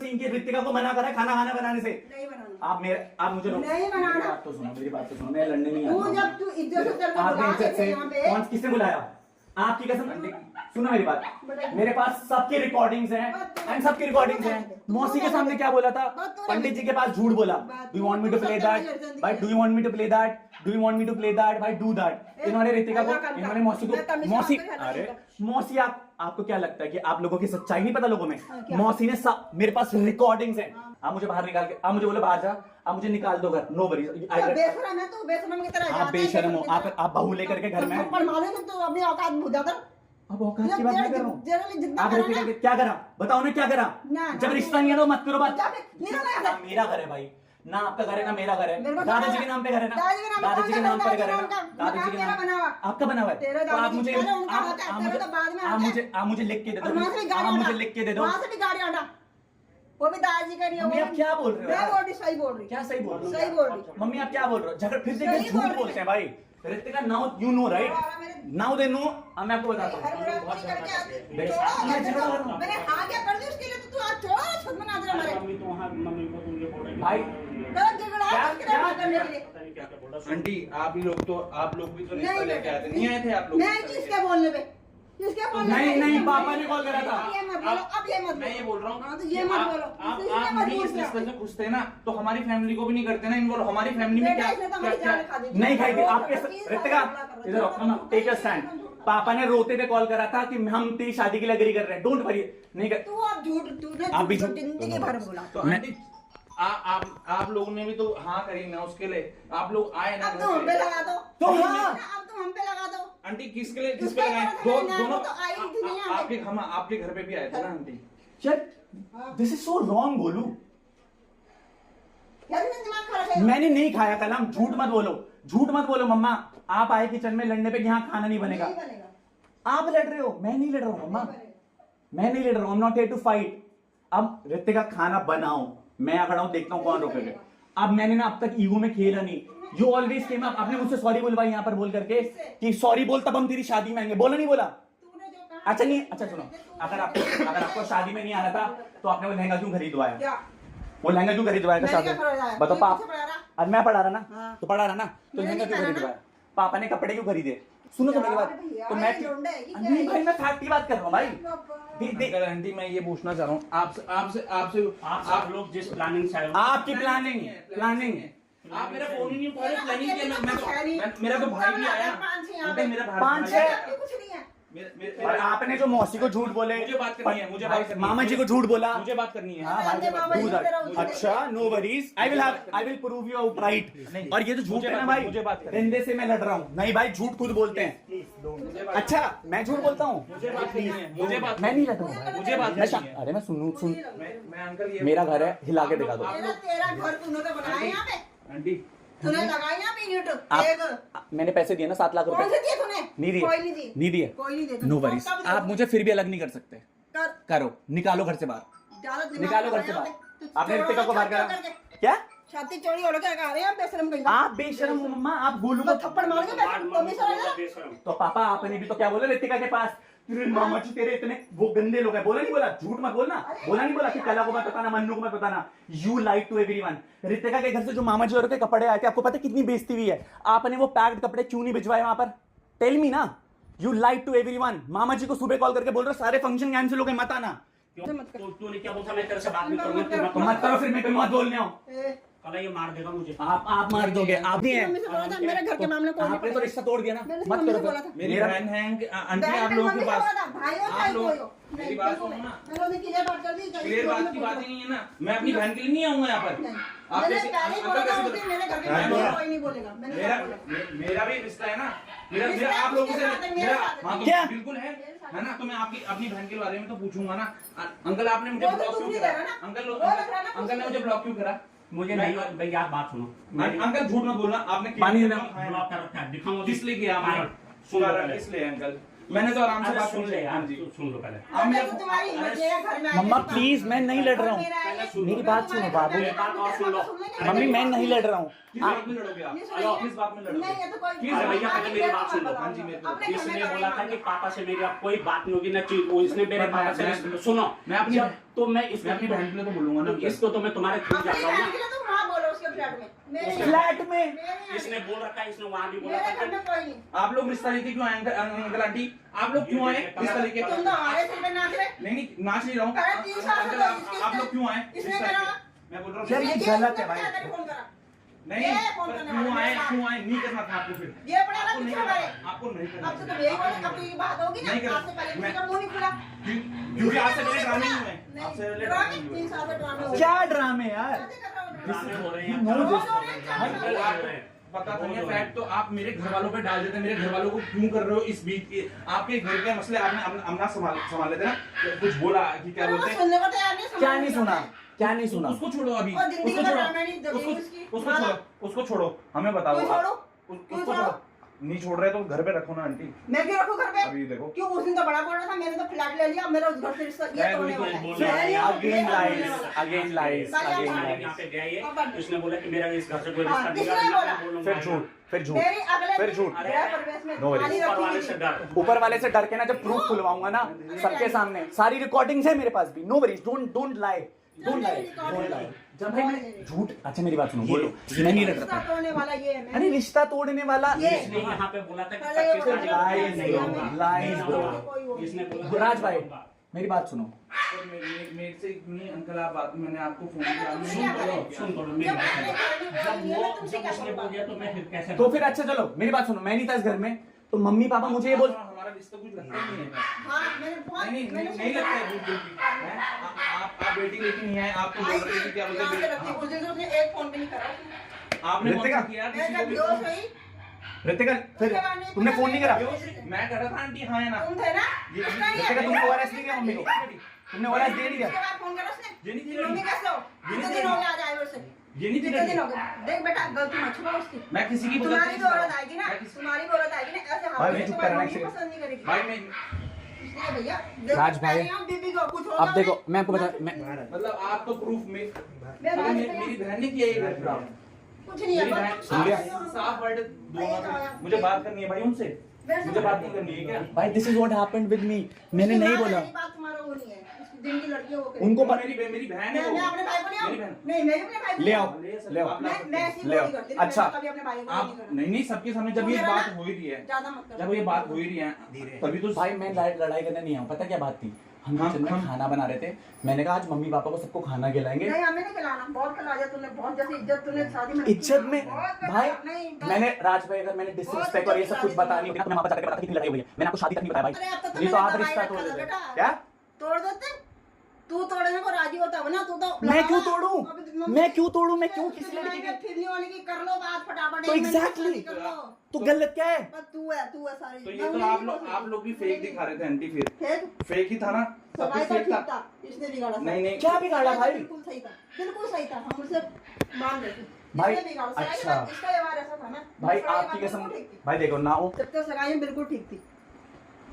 इनकी ऋतिका को मना करा खाना खाना बनाने से। नहीं बनाना। आप मुझे नहीं बनाना। मेरी बात तो सुनो, मेरी बात तो सुनो, मैं लड़ने नहीं आता। जब तू इज्जत से तेरे को आपने बुला इज्जत के से यहाँ पे कौन किसने बुलाया? आपकी कसम, सुनो मेरी बात, मेरे पास सबकी रिकॉर्डिंग्स हैं एंड सबकी रिकॉर्डिंग्स हैं। मौसी के सामने क्या बोला था? पंडित जी के पास झूठ बोला। Do you want me to play that भाई? Do you want me to play that? Do you want me to play that भाई? Do that. इन्होंने ऋतिका को, इन्होंने मौसी को, मौसी, अरे मौसी, आपको क्या लगता है कि आप लोगों की सच्चाई नहीं पता लोगों में? मौसी ने मेरे पास रिकॉर्डिंग्स हैं। आप मुझे बाहर निकाल के, आप मुझे बोले बाहर जा, आप मुझे निकाल दो घर, नो वरीज। बेशरम है तू, बेशरम की तरह आप बेशरम हो, आप बहू लेकर के घर में थप्पड़ मारे तो अपनी औकात भूल जाता। अब औकात की बात नहीं कर रहा हूँ। जितना आप ऋतिका के क्या करा? बताओ ना क्या करा? जब रिश्ता नहीं है तो मत करो बात। मेरा घर है भाई, ना आपका घर है ना मेरा घर है। दादाजी के नाम पे घर है ना, दादाजी के नाम पर घर है ना, दादाजी के नाम आपका बना हुआ है। तो आप मुझे लिख के दे दो, आप मुझे लिख के दे दो। वो भी दादाजी का नहीं है। मम्मी आप क्या बोल रहे हो? मैं बोल रही, सही बोल रही। क्या सही बोल रही? सही बोल रही। मम्मी आप क्या बोल रहे हो? झगड़ फिर से झूठ बोलते हैं भाई। Ritika now you know right, now they know. मैं आपको बताता हूँ, मैंने हाँ क्या कर दी उसके लिए? तो तू आज छोड़, खुद मना दे हमारे भाई। गलत झगड़ा है उसके लिए बात करने के लिए। आंटी आप लोग भी तो रिश्ता लेके आए थे, नहीं आए थे आप लोग? नहीं, किसके बोलने पे? किसके बोलने पे? नहीं पापा ने कॉल करा था। ये मत बोलो, अब ये मत। मैं ये बोल रहा हूँ, हाँ तो ये मत बोलो। आप नहीं इस रिश्ते से खुश थे ना, तो हमारी फैमिली को भी नहीं करते ना इन्वॉल्व। हमारी फैमिली में क्या नहीं खाई थी आपके। ऋतिका इधर आओ, टेक अ स्टैंड। पापा ने रोते हुए कॉल करा था कि हम तेरी शादी के लिए एग्री कर रहे हैं, डोंट वरी। नहीं कर तू अब झूठ, तूने आप भी जिंदगी भर बोला। तो आंटी आप लोगों ने भी तो हाँ करी ना उसके लिए। आप लोग आए ना अब तुम हम पे लगा दो। तो हाँ। अब तुम हम पे लगा दो। आंटी किसके लिए, किस पे लगाए? दोनों आपके घर पे भी आए थे ना aunty? This is so wrong बोलू। दिमाग खराब है। मैंने नहीं खाया कल। हम झूठ मत बोलो, झूठ मत बोलो। मम्मा आप आए किचन में लड़ने पे, यहाँ खाना नहीं बनेगा। आप लड़ रहे हो, मैं नहीं लड़ रहा हूँ मम्मा, मैं नहीं लड़ रहा हूँ। I'm not here to fight। अब ऋतिका खाना बनाओ, मैं आ खड़ा हूँ, देखता हूँ कौन रोकेगा। अब मैंने ना अब तक ईगो में खेला नहीं। You always came up. आपने मुझसे सॉरी बोलवाई यहाँ पर बोल करके कि सॉरी बोल तब हम तेरी शादी में आएंगे। बोला नहीं बोला? अच्छा नहीं, अच्छा सुनो, अगर आपको शादी में नहीं आना था तो आपने वो लहंगा क्यों खरीदवाया? वो लहंगा क्यों खरीदवाया शादी में? बताओ पापा, अब मैं पढ़ा रहा ना, तो पढ़ा रहा ना, तो लहंगा क्यों खरीदवाया? पापा ने कपड़े क्यों खरीदे? सुनो तो मेरी बात। तो मैं नहीं भाई, मैं फैक्ट की बात कर रहा हूँ भाई। आंटी मैं ये पूछना चाह रहा हूँ आपसे आप लोग जिस प्लानिंग से आए हो, आपकी प्लानिंग आप मेरा फोन ही नहीं उठा रहे। प्लानिंग किया मेरा तो भाई भी आया। मेरा भाई 5-6 कुछ नहीं है। और आपने जो मौसी को झूठ बोले, मुझे बात करनी है, मुझे बात करनी है। मामा जी को झूठ बोला, मुझे बात करनी है। हाँ भाई, do that। अच्छा no worries, I will prove you out right. और ये तो झूठ है ना भाई, मुझे बात करनी है। रिंदे से मैं लड़ रहा हूँ। नहीं भाई, झूठ खुद बोलते हैं। अच्छा मैं झूठ बोलता हूँ? मुझे बात करनी है, मुझे बात मैं नहीं लड़ रहा हूँ। मुझे बात करनी है। अरे मैं सुन मैं अंकल ये मेरा घर है, हिला के दिखा दो। तेरा घर तूने तो बनाया यहाँ पे, आंटी तूने लगाया यहाँ पे यूट्यूब। मैंने पैसे दिए ना 7 लाख कौन रुपए। से दिए तूने? नहीं दिए, कोई नहीं दिए। नहीं दिए। कोई नहीं दिए। नो वरीज, आप मुझे फिर भी अलग नहीं कर सकते। कर करो, निकालो घर से बाहर, ज्यादा दिमाग निकालो घर से लगाया बाहर। पे। आपने ऋतिका को बाहर करा क्या? छाती चौड़ी हो के आ रहे हैं बेशरम कहीं। आप बेशरम हो मम्मा, आप गोलू तो को थप्पड़ मारोगे बेशरम। बेशरम। तो पापा आपने भी तो क्या बोला ऋतिका के पास? तेरे मामा जी तेरे इतने वो गंदे लोग हैं। बोला नहीं बोला? झूठ मत बोलना। बोला नहीं बोला कि कला को मत बताना, मन्नू को मत बताना। You like to everyone. Ritika के घर से जो मामा जी और के कपड़े आए थे, आपको पता है कितनी बेइज्जती हुई है? आपने वो पैक्ड कपड़े क्यों नहीं भिजवाए वहां पर? टेल मी ना। You like to everyone. मामा जी को सुबह कॉल करके बोल रहे सारे फंक्शन कैंसिल हो गए, मत आना। तूने क्या बोला? मैं तेरे से बात नहीं करूंगा। तो मत करो फिर, मैं मत बोलने आओ। कल ये मार देगा मुझे। आप मार दोगे? आप नहीं है, मेरे घर के मामले को आपने तो रिश्ता तोड़ दिया ना। मत मम्मी से करो बोला था। मेरी बहन है आंटी, आप लोगों के पास आप लोग मेरी बात सुनो ना। क्लियर बात कर दी। क्लियर बात की बात ही नहीं है ना। मैं अपनी बहन के लिए नहीं आऊंगा यहाँ पर। आप मैंने कैसे पहले ही बोला था उस दिन मेरे घर के मामले में कोई नहीं बोलेगा। मैंने क्या बोला? मेरा भी रिश्ता है ना। मेरा आप लोगों से हाँ तो क्या? बिल्कुल है ना। तो मैं आपकी अपनी बहन के बारे में तो पूछूंगा ना। अंकल आपने मुझे वो तो ब्लॉक तुम क्यों नहीं करा? करा ना। अंकल ने मुझे ब्लॉक क्यों करा? मुझे नहीं भाई, यार बात सुनो। अंकल झूठ मत बोलना। आपने पानी देना। ब्लॉक कर रखा है, दिखाओ। किस लिए किया आपने? सुन लो सुन पहले। किस लिए अंकल? मैंने तो आराम से बात सुन ले यार, जी। सुन लो पहले। आप मेरा तुम्हारी मर्जी है घर में। मम्मा प्लीज, मैं नहीं लड़ रहा हूँ। मेरा है मेरी बात सुनो बाबू। मेरी बात और सुन लो। मम्मी मैं नहीं लड़ रहा हूँ। किस बात में लड़ोगे आप? किस बात में लड़ोगे? नहीं ये तो कोई अरे भैया पहले मेरी बात सुन लो। हाँ जी, मेरे को इसने बोला था कि पापा से मेरी अब कोई बात नहीं होगी ना चीज, वो इसने मेरे पापा से सुनो, मैं अपनी तो मैं अपनी बहन के लिए तो बोलूंगा ना। इसको तो मैं तुम्हारे थ्रू अपनी जाता हूँ बहन के लिए तुम वहाँ बोलो उसके फ्लैट में, मेरे यहाँ। फ्लैट में मेरे यहाँ इसने बोल रखा है, इसने वहां भी बोला मेरे घर था में कोई नहीं। आप लोग रिश्ता लेके क्यों आए अंकल आंटी? आप लोग क्यों आए रिश्ता लेके? तुम तो हमारे सिर पे नाच रहे। नहीं नाच नहीं रहा हूँ। अरे 3 साल से तो अंकल, आप लोग क्यों आए इसने रिश्ता करा। लेके? मैं बोल रहा हूँ यार ये गलत है भाई। फोन करा। नहीं ये फोन पर करने क्यों वाला आए है। क्यों आए? नहीं करना था आपको फिर। ये पड़ा ना आपको नहीं पीछे करना हमारे। था, आपको नहीं करना अब से था। तो यही बोले, अब तो ये बात होगी ना, नहीं करना। आज से पहले मैं- किसी का मुंह नहीं खुला। क्योंकि आपसे पहले ड्रामे नहीं हुए। आपसे पहले ड्रामे नहीं हुए। 3 साल से ड्रामे हो गए। क्या ड्रामे यार। कैसे कर रहा हूँ ड्रामे? ड्रामे हो रहे हैं। नो रोज दिस हो रहे हैं, अंकल, आपको पता था ये फैक्ट तो आप मेरे घर वालों पे डाल देते। मेरे घर वालों को क्यों कर रहे हो इस बीच के? आपके घर के मसले आपने अपना संभाल लेते ना। कुछ बोला कि क्या अरे वो बोलते हैं? सुनने को तैयार नहीं, क्या नहीं सुना, क्या नहीं सुना। उसको छोड़ो अभी, और जिंदगी उसको का छोड़ो, ड्रामा नहीं, जिंदगी उसकी। उसको छोड़ो, उसको छोड़ो, हमें बताओ कोई आप। छोड़ो, उसको कोई छोड़ो। छोड़ो। नहीं छोड़ रहे तो घर पे रखो ना आंटी। मैं क्यों रखूं घर पे? अभी देखो क्यों उस दिन तो बड़ा बोल रहा था, मैंने तो फ्लैट ले लिया, अब मेरा उस घर से रिश्ता ये मैं तोड़ने कोई वाला है। बोल मैं रहा है, नहीं हूँ, अगेन ये तोड़ने लाइज, वाला है। अगेन लाइज, भाई, आप अगेन हमारे लाइज। यहाँ पे गया ये, अब इसने बोला कि मेरा इस घर से कोई हाँ, रिश्ता नहीं किसने है, बोला? मैं बोलूंगा फिर झूठ, फिर झूठ, मेरी अगले फिर दिन झूठ। गृह प्रवेश में No worries। थाली ऊपर रखी वाले हुई से थी। डर। ऊपर वाले से डर के ना जब प्रूफ खुलवाऊंगा ना सबके सामने, सारी रिकॉर्डिंग्स है मेरे पास भी। No worries, don't lie, don't lie, don't lie. जब भाई मैंने झूठ, अच्छा मेरी बात सुनो, बोलो मैं नहीं लड़ रिश्ता रहा था। तोड़ने वाला ये है। अरे रिश्ता तोड़ने वाला ये। इसने यहाँ पे बोला था कि पहले ये 25 तारीख को लाइज नहीं ब्रो, होगा। लाइज नहीं ब्रो। होगा। इसने बोला राज भाई मेरी बात सुनो। और मेरे से नहीं अंकल आप बात, मैंने आपको फोन किया। सुन तो लो मेरी जब बात मैंने सुनो। घर में बोला, जब तुमसे वो क्या जब उसने बोलूं? बोल दिया तो मैं फिर कैसे तो फिर अच्छा चलो मेरी बात सुनो, मैं नहीं था इस घर में तो मम्मी पापा मुझे ये बोल, हमारा रिश्ता कुछ लगता ही नहीं है। हाँ, मैंने बहुत- नहीं मैंने नहीं लगता है बिल्कुल भी। हैं? आप बेटी लेके नहीं आए, आपको बोल रहे थे क्या यहाँ से बोलते रखी, उस दिन से उसने एक फोन भी नहीं करा। आपने फोन रितिका। किया मैं किसी को जब भी? बेहोश हुई, रितिका फिर तुमने फोन नहीं करा? मैं करा था आंटी, हाँ है ना? तुम थे ना? ये- उसका ही रितिका है। तुमने ओआरएस नहीं दिया मम्मी को? तुमने ओआरएस दे दिया? उसके बाद फोन करा उसने? ये नहीं थी मम्मी लड़ी। कैसे हो? ये कितने नहीं दिन थी हो लड़ी। गए आज आए हुए से? ये नहीं थी कितने लड़ी। दिन हो गए? देख बेटा, गलती मत छुपा उसकी। मैं किसी की तुम्हारी गलती भी नहीं औरत कर आएगी ना, मैं किसी- तुम्हारी भी औरत आएगी ना, ऐसे भाई, हाथ मैं चुप में करना तुम्हारी चाहिए। पसंद नहीं करेगी। भाई मैं इसलिए भैया, राज भाई, बीबी को कुछ हो अब गया देखो उन्हें, मैं आपको बता, मत- मैं मतलब आप तो प्रूफ में मैं अरे राज मेरी भैया- मेरी बहन ने किया ये घर खराब। कुछ नहीं है, मेरी बहन बस- सूर्या। साफ वर्ड दूंगा। मुझे बात करनी है भाई उनसे, मुझे बात नहीं करनी है क्या? भाई this is what happened with me, मैंने नहीं बोला। मेरी बात तुम्हारा वो नहीं है, इस दिन की लड़की है वो करेगी। उनको वो मेरी बहन है मैं वो। अपने भाई को ले आऊं? मेरी बहन। नहीं, मैं भी अपने भाई को ले आऊं। आओ, ले आओ, मैं ऐसी ले आओ। बोली करती हूँ, अच्छा। मैंने कभी अपने भाई को नहीं आप करा। नहीं सबके सामने जब ये बात हो ही रही है, ज्यादा मत करो। जब ये बात हो ही रही है तभी तो भाई मैं लड़ाई करने नहीं आऊँ, पता क्या बात थी, हम हम- किचन में हम- खाना बना रहे थे, मैंने कहा आज मम्मी पापा को सबको खाना खिलाएंगे। नहीं, हमें नहीं खिलाना, बहुत खिला दिया तूने, बहुत जैसी इज्जत तूने शादी में इज्जत में बहुत भाई नहीं, मैंने राज भाई अगर मैंने डिसरिस्पेक्ट और ये सब कुछ बता नहीं दिया, मैं वहां पर जाकर बता कितनी लड़ाई हुई है, मैंने आपको शादी तक नहीं बताया अरे अब तो भाई। ये तो तुमने आप दवाई रिश्ता रखा तोड़ था देते बेटा। क्या? तोड़ देते? तू तोड़ने को राजी होता हो ना, तू तो मैं क्यों लगा। तोड़ूं? अभी मम्मी- मैं क्यों तोड़ूं? मैं क्यों फिर किसी लड़की में के? फिरनी वाली की कर लो बात फटाफट, तो एक मिनट में exactly। शादी कर लो। तो गलत क्या है? बस तू है सारी। तो मैं ये तो उन्हें आप नहीं लोग बोलती। भी फेक दिखा रहे थे आंटी, फिर फेक? फेक ही था ना, सब सगाई कुछ तो फेक ठीक था। था, इसने बिगाड़ा नहीं नहीं क्या बिगाड़ा भाई? बिल्कुल सही था, बिल्कुल सही था, हम उसे मान रहे थे। भाई, इसने बिगाड़ा, सगाई के अच्छा। बाद इसका व्यवहार ऐसा था ना, भाई सगाई के आपकी बाद कसम, बिल्कुल ठीक थी। भाई देखो ना हो, जब तक सगाई में बिल्कुल ठीक थी।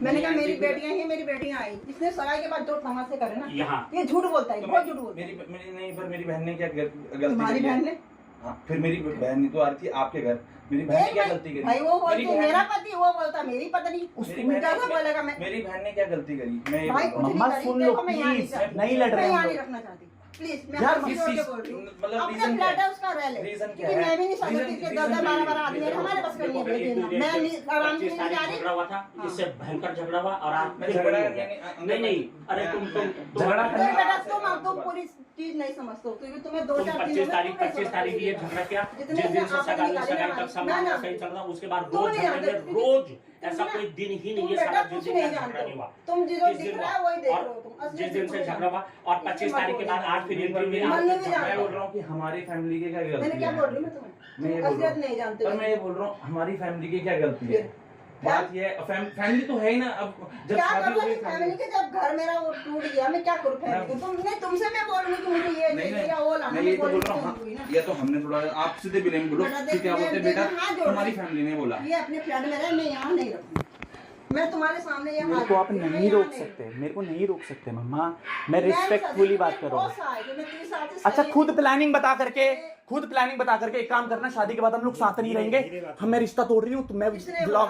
मैंने कहा मेरी बेटियां ही मेरी बेटियां आई, इसने सगाई के बाद जो तमाशे करे ना, यहाँ ये झूठ बोलता है, तो बहुत झूठ बोलता है। मेरी नहीं, पर मेरी बहन ने क्या गलती तुम्हारी करी है? बहन ने हाँ, फिर मेरी बहन ने तो आ रही थी आपके घर, मेरी बहन ने क्या गलती करी? भाई वो मेरी बोलती बहन- मेरा पति, वो बोलता मेरी पत्नी, मेरी उसको बहन उल्टा सा ने- बोलेगा। मैं मेरी बहन ने क्या गलती करी? मैं ये भाई बोल रहा हूँ। कुछ मम्मा नहीं करी, सुन लो, देखो मैं यहाँ please, चाहती। नहीं लड़ रहे मैं हम यहाँ लोग। नहीं रखना चाहती, प्लीज मैं यार, हाथ किस जोड़ के चीज- बोल रही हूँ। मतलब अपना reason फ्लैट क्या है है? उसका रह ले, Reason क्या क्योंकि है? मैं भी नहीं सकती Reason- कि reason 10-12 आदमी है, हमारे बस का नहीं है देना। मैं नहीं आराम से 25 नहीं तारीख जा रही। झगड़ा हुआ था, इससे भयंकर झगड़ा हुआ और आज मैं फिर झगड़ा वही हो गया। नहीं, नहीं अरे तुम झगड़ा तो करने- बेटा तुम पूरी चीज नहीं समझते हो, क्योंकि तुम्हें 2-4 दिन 25 तारीख ये झगड़ा किया, जिस दिन से सगाई तक सामान सही चल रहा, उसके बाद रोज झगड़े, रोज ऐसा कोई दिन ही नहीं है सारा कुछ जिस नहीं दिन झगड़ा नहीं जानते हुआ। हो, तुम जो जिस दिख दिन रहा है वही देख और रहे हो तुम, असली जिस दिन से कुछ झगड़ा हुआ और 25 तारीख के बाद आज फिर इंटरव्यू में मन में भी मैं जानते बोल हो। रहा हूँ कि हमारी फैमिली की क्या गलती मैंने क्या है? बोल रही हूँ मैं तुम्हें, मैं ये तुम बोल रहा असलियत हूँ। नहीं जानते पर हो। मैं ये बोल रहा हूँ हमारी फैमिली की क्या गलती है? फिर? बात ये है, फैमिली तो है ही ना। अब जब क्या शादी करूँ हो गई फैमिली के, जब घर मेरा वो टूट गया, मैं क्या करूँ फैमिली को? तुम नहीं, तुमसे मैं बोल रही हूँ कि मुझे ये नहीं चाहिए या वो लाना, मैं ये तो बोल बोल रही रहा हूँ, हूँ तुम हुई ना। हाँ, ये तो हमने थोड़ा आप सीधे बिलेम बोलो बेटा कि क्या बोलते हैं बेटा हाथ जोड़ तुम्हारी रही हूँ। फैमिली ने बोला। ये अपने फ्लैट में रहे, मैं यहाँ नहीं रखूँ। मैं तुम्हारे सामने ये मेरे को आप नहीं रोक सकते, मेरे को नहीं रोक सकते मम्मा, मैं रिस्पेक्टफुली बात कर रहा हूँ। अच्छा खुद प्लानिंग बता करके एक काम करना, शादी के बाद हम लोग साथ नहीं रहेंगे, हम मैं रिश्ता तोड़ रही हूँ, तो मैं ब्लॉग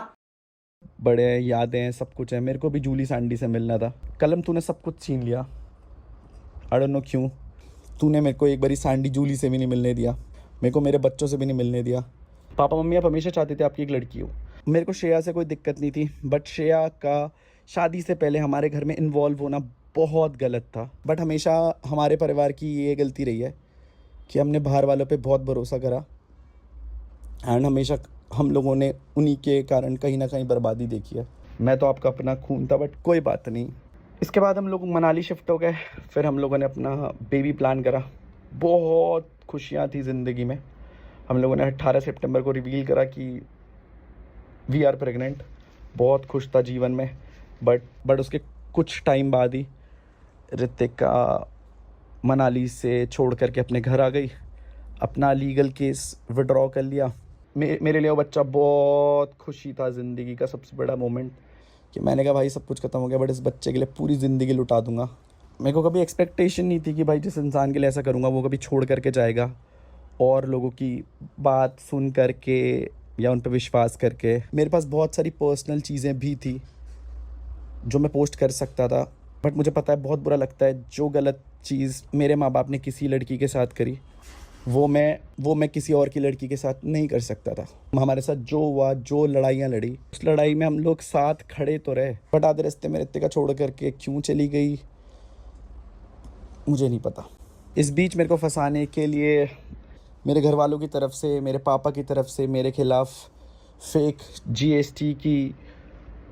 बड़े यादें हैं, सब कुछ है। मेरे को भी जूली सांडी से मिलना था। कलम तूने सब कुछ छीन लिया, आई डोंट नो क्यों। तूने मेरे को एक बारी सांडी जूली से भी नहीं मिलने दिया, मेरे को मेरे बच्चों से भी नहीं मिलने दिया। पापा मम्मी आप हमेशा चाहते थे आपकी एक लड़की हो। मेरे को श्रेया से कोई दिक्कत नहीं थी, बट श्रेया का शादी से पहले हमारे घर में इन्वॉल्व होना बहुत गलत था। बट हमेशा हमारे परिवार की ये गलती रही है कि हमने बाहर वालों पे बहुत भरोसा करा, एंड हमेशा हम लोगों ने उन्हीं के कारण कहीं ना कहीं बर्बादी देखी है। मैं तो आपका अपना खून था, बट कोई बात नहीं। इसके बाद हम लोग मनाली शिफ्ट हो गए, फिर हम लोगों ने अपना बेबी प्लान करा। बहुत खुशियाँ थी ज़िंदगी में। हम लोगों ने 18 सितंबर को रिवील करा कि वी आर प्रेग्नेंट। बहुत खुश था जीवन में, बट उसके कुछ टाइम बाद ही ऋतिका मनाली से छोड़ करके अपने घर आ गई, अपना लीगल केस विड्रॉ कर लिया। मेरे लिए वो बच्चा बहुत खुशी था, ज़िंदगी का सबसे बड़ा मोमेंट, कि मैंने कहा भाई सब कुछ ख़त्म हो गया, बट इस बच्चे के लिए पूरी ज़िंदगी लुटा दूंगा। मेरे को कभी एक्सपेक्टेशन नहीं थी कि भाई जिस इंसान के लिए ऐसा करूँगा वो कभी छोड़ करके जाएगा, और लोगों की बात सुन करके या उन पर विश्वास करके। मेरे पास बहुत सारी पर्सनल चीज़ें भी थी जो मैं पोस्ट कर सकता था, बट मुझे पता है बहुत बुरा लगता है जो गलत चीज़ मेरे माँ बाप ने किसी लड़की के साथ करी, वो मैं किसी और की लड़की के साथ नहीं कर सकता था। हमारे साथ जो हुआ, जो लड़ाइयाँ लड़ी, उस लड़ाई में हम लोग साथ खड़े तो रहे, बट आधे रास्ते में ऋतिका छोड़ करके क्यों चली गई मुझे नहीं पता। इस बीच मेरे को फंसाने के लिए मेरे घर वालों की तरफ से, मेरे पापा की तरफ से मेरे खिलाफ़ फेक GST की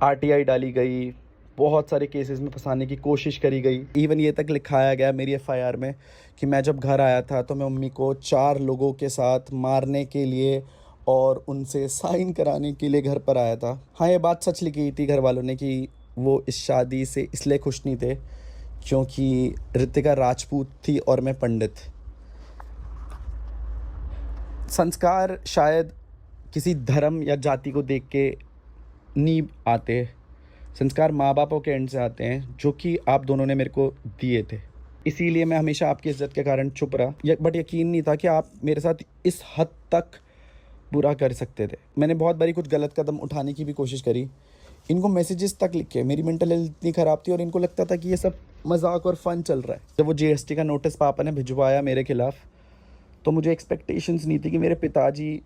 RTI डाली गई, बहुत सारे केसेस में फंसाने की कोशिश करी गई। इवन ये तक लिखाया गया मेरी FIR में कि मैं जब घर आया था तो मैं मम्मी को 4 लोगों के साथ मारने के लिए और उनसे साइन कराने के लिए घर पर आया था। हाँ, ये बात सच लिखी थी घर वालों ने कि वो इस शादी से इसलिए खुश नहीं थे क्योंकि ऋतिका राजपूत थी और मैं पंडित। संस्कार शायद किसी धर्म या जाति को देख के नहीं आते, संस्कार माँ बापों के एंड से आते हैं, जो कि आप दोनों ने मेरे को दिए थे। इसीलिए मैं हमेशा आपकी इज्जत के कारण चुप रहा, बट यकीन नहीं था कि आप मेरे साथ इस हद तक बुरा कर सकते थे। मैंने बहुत बारी कुछ गलत कदम उठाने की भी कोशिश करी, इनको मैसेजेस तक लिखे। मेरी मेंटल हेल्थ इतनी ख़राब थी और इनको लगता था कि ये सब मजाक और फ़न चल रहा है। जब वो GST का नोटिस पापा ने भिजवाया मेरे खिलाफ़, तो मुझे एक्सपेक्टेशंस नहीं थी कि मेरे पिताजी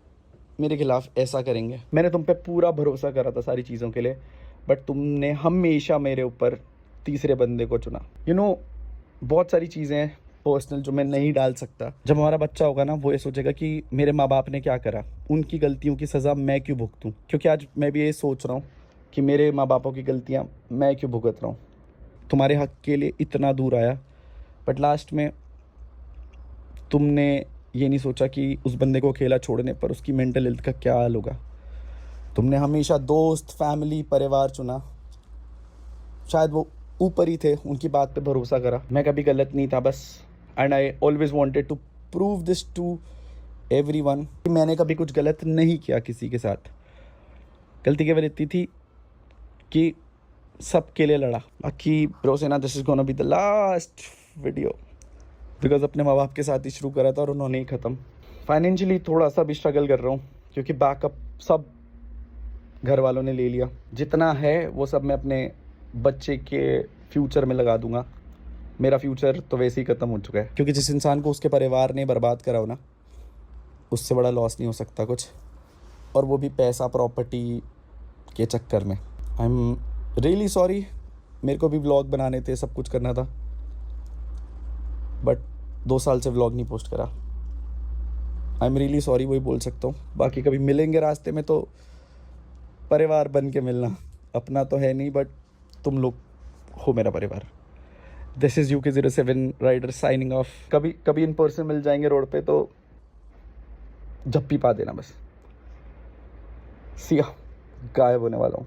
मेरे खिलाफ़ ऐसा करेंगे। मैंने तुम पे पूरा भरोसा करा था सारी चीज़ों के लिए, बट तुमने हमेशा मेरे ऊपर तीसरे बंदे को चुना। बहुत सारी चीज़ें हैं पर्सनल जो मैं नहीं डाल सकता। जब हमारा बच्चा होगा ना, वो ये सोचेगा कि मेरे माँ बाप ने क्या करा, उनकी गलतियों की सज़ा मैं क्यों भुगतूँ। क्योंकि आज मैं भी ये सोच रहा हूँ कि मेरे माँ बापों की गलतियाँ मैं क्यों भुगत रहा हूँ। तुम्हारे हक़ के लिए इतना दूर आया, बट लास्ट में तुमने ये नहीं सोचा कि उस बंदे को अकेला छोड़ने पर उसकी मेंटल हेल्थ का क्या हाल होगा। तुमने हमेशा दोस्त, फैमिली, परिवार चुना। शायद वो ऊपर ही थे, उनकी बात पे भरोसा करा। मैं कभी गलत नहीं था बस, and I always wanted to prove this to everyone कि मैंने कभी कुछ गलत नहीं किया किसी के साथ। गलती केवल इतनी थी कि सबके लिए लड़ा। बाकी ब्रोसेना, this is gonna be the last video, because अपने माँ बाप के साथ ही शुरू करा था और उन्होंने ही ख़त्म। फाइनेंशियली थोड़ा सा भी स्ट्रगल कर रहा हूँ क्योंकि बैकअप सब घर वालों ने ले लिया। जितना है वो सब मैं अपने बच्चे के फ्यूचर में लगा दूंगा। मेरा फ्यूचर तो वैसे ही ख़त्म हो चुका है, क्योंकि जिस इंसान को उसके परिवार ने बर्बाद करा हो ना, उससे बड़ा लॉस नहीं हो सकता कुछ, और वो भी पैसा, प्रॉपर्टी के चक्कर में। I am really sorry. मेरे को भी व्लॉग बनाने थे, सब कुछ करना था, बट 2 साल से व्लॉग नहीं पोस्ट करा। आई एम रियली सॉरी, वही बोल सकता हूँ। बाकी कभी मिलेंगे रास्ते में तो परिवार बन के मिलना। अपना तो है नहीं, बट तुम लोग हो मेरा परिवार। This is UK07 rider signing off. कभी इन पर्सन मिल जाएंगे रोड पे तो झप्पी पा देना बस। सिया, गायब होने वाला हूँ।